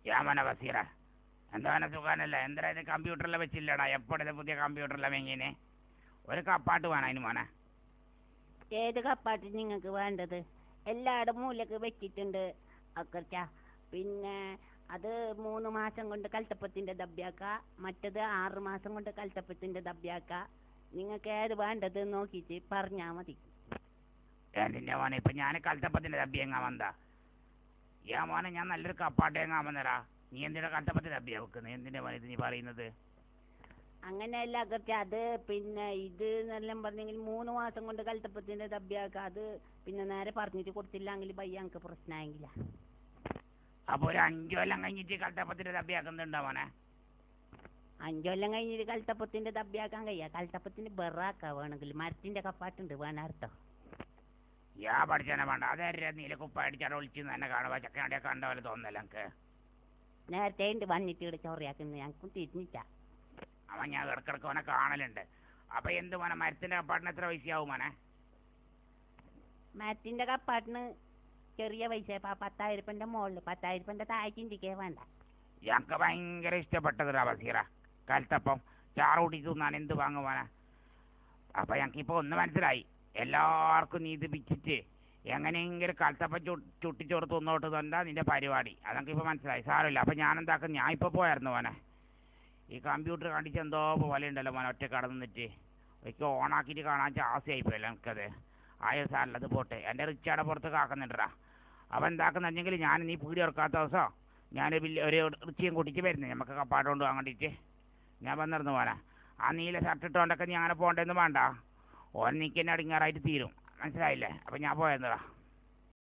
യാമന ബസീറ എന്താണ് സുഖാനല്ല എന്തായാലും കമ്പ്യൂട്ടറിൽ വെച്ചില്ലടാ എപ്പോഴത്തെ പുതിയ കമ്പ്യൂട്ടറിലെ വെങ്ങിനെ ഒരു കപ്പാട്ട് വേണം അതിന് മോനെ. ഏത് കപ്പാട്ട് നിങ്ങൾക്ക് വേണ്ടത്? എല്ലായിടും മൂലക്ക് വെച്ചിട്ടുണ്ട് അക്കർച്ച. പിന്നെ അത് 3 മാസം കൊണ്ട് കൽത്തപ്പത്തിൻ്റെ ദബ്യാക്ക, മറ്റത് 6 മാസം കൊണ്ട് കൽത്തപ്പത്തിൻ്റെ ദബ്യാക്ക. നിങ്ങൾക്ക് ഏത് വേണ്ടത് നോക്കിയിട്ട് പറഞ്ഞാൽ മതി. എന്തിൻ്റെ മോനെ ഇപ്പം ഞാൻ കൽത്തപ്പത്തിൻ്റെ ദബ്ബി എങ്ങാൻ വന്നാ മോനെ ഞാൻ നല്ലൊരു കപ്പാട്ട് എങ്ങാൻ വന്നടാ. നീ എന്തിനാ കൽത്തപ്പത്തിൻ്റെ ദബ്ബിയാ വെക്കുന്നത്? എന്തിൻ്റെ മോനെ ഇത് നീ പറയുന്നത്? അങ്ങനെയല്ല അക്കർച്ച, അത് പിന്നെ ഇത് എന്നെല്ലാം പറഞ്ഞെങ്കിൽ 3 മാസം കൊണ്ട് കൽത്തപ്പത്തിൻ്റെ ദബ്യാക്ക. അത് പിന്നെ നേരെ പറഞ്ഞിട്ട് കൊടുത്തില്ലെങ്കിൽ ബയ്യ എനിക്ക് പ്രശ്നമായെങ്കില. അപ്പോൾ ഒരു 5 കൊല്ലം കഴിഞ്ഞിട്ട് കൽത്തപ്പത്തിൻ്റെ ദബ്ബിയാക്കുന്നുണ്ടോ മോനെ? 5 കൊല്ലം കഴിഞ്ഞിട്ട് കൽത്തപ്പത്തിൻ്റെ ദബ്യാക്കാൻ കഴിയാ. കൽത്തപ്പത്തിന് ബെറാക്ക വേണമെങ്കിൽ മരത്തിൻ്റെ കപ്പാട്ടുണ്ട് വേണാർത്തോ. പഠിച്ചാനെ വേണ്ട അതേ നീലക്കുപ്പ അടിച്ചാടെ ഒളിച്ച് തന്നെ കാണുക ചക്കനാടിയെ കണ്ട പോലെ തോന്നല എനിക്ക്. നേരത്തെ ഉണ്ട് വന്നിട്ട് ഇവിടെ ചോറിയാക്കുന്നത് ഞങ്ങൾക്കും തിരിഞ്ഞിട്ടാ. അവൻ ഞാൻ ഇടക്കിടക്ക് അവനെ കാണലുണ്ട്. അപ്പം എന്ത് മോനെ മരത്തിൻ്റെ കപ്പാട്ടിന് എത്ര പൈസയാവും മോനെ? മരത്തിൻ്റെ കപ്പാട്ടിന് ചെറിയ പൈസ 10,000 രൂപൻ്റെ മുകളിൽ, 10,000 രൂപൻ്റെ താഴെ ചിന്തിക്കേ വേണ്ട. ഞങ്ങൾക്ക് ഭയങ്കര ഇഷ്ടപ്പെട്ടതൊരാ ബസീറ കൽത്തപ്പം ചാറ് കൂട്ടി തിന്നാൻ എന്ത് വാങ്ങുവാനാ. അപ്പം ഞങ്ങൾക്കിപ്പോൾ ഒന്ന് മനസ്സിലായി, എല്ലാവർക്കും നീ ഇത് പിച്ചിട്ട് എങ്ങനെയെങ്കിലും കൽത്തപ്പം ചുട്ടിച്ചോറ് തിന്നോട്ട് തന്നാ നിൻ്റെ പരിപാടി. അതൊക്കെ ഇപ്പോൾ മനസ്സിലായി. സാരമില്ല. അപ്പം ഞാനെന്താക്കും, ഞാൻ ഇപ്പോൾ പോയായിരുന്നു മോനെ. ഈ കമ്പ്യൂട്ടർ കണ്ടിച്ച് എന്തോ പോലെ ഉണ്ടല്ലോ മോനെ, ഒറ്റ കടന്നിട്ട് ഒരിക്കൽ ഓണാക്കിയിട്ട് കാണാൻ ആശയായിപ്പോയല്ലോ എനിക്കത്. ആയോ സാറില്ല, അത് പോട്ടെ. എൻ്റെ റിച്ചാടെ പുറത്ത് കാക്കുന്നുണ്ടടാ. അപ്പം എന്താക്കുന്നെങ്കിൽ ഞാൻ നീ പീടി ഇറക്കാത്ത ദിവസം ഞാൻ ഒരു റിച്ചിയും കൂട്ടിച്ച് വരുന്നത് നമുക്ക് കപ്പാട്ട് കൊണ്ട് വാങ്ങണ്ടിട്ട് ഞാൻ വന്നിരുന്നു പോനെ. ആ നീല ഷർട്ട് ഇട്ടുകൊണ്ടൊക്കെ നീ അങ്ങനെ പോകേണ്ടതെന്ന് വേണ്ട. ഓൻ നീക്ക് തന്നെ അടിങ്ങാറായിട്ട് തീരും, മനസ്സിലായില്ലേ? അപ്പം ഞാൻ പോയെന്നടാ.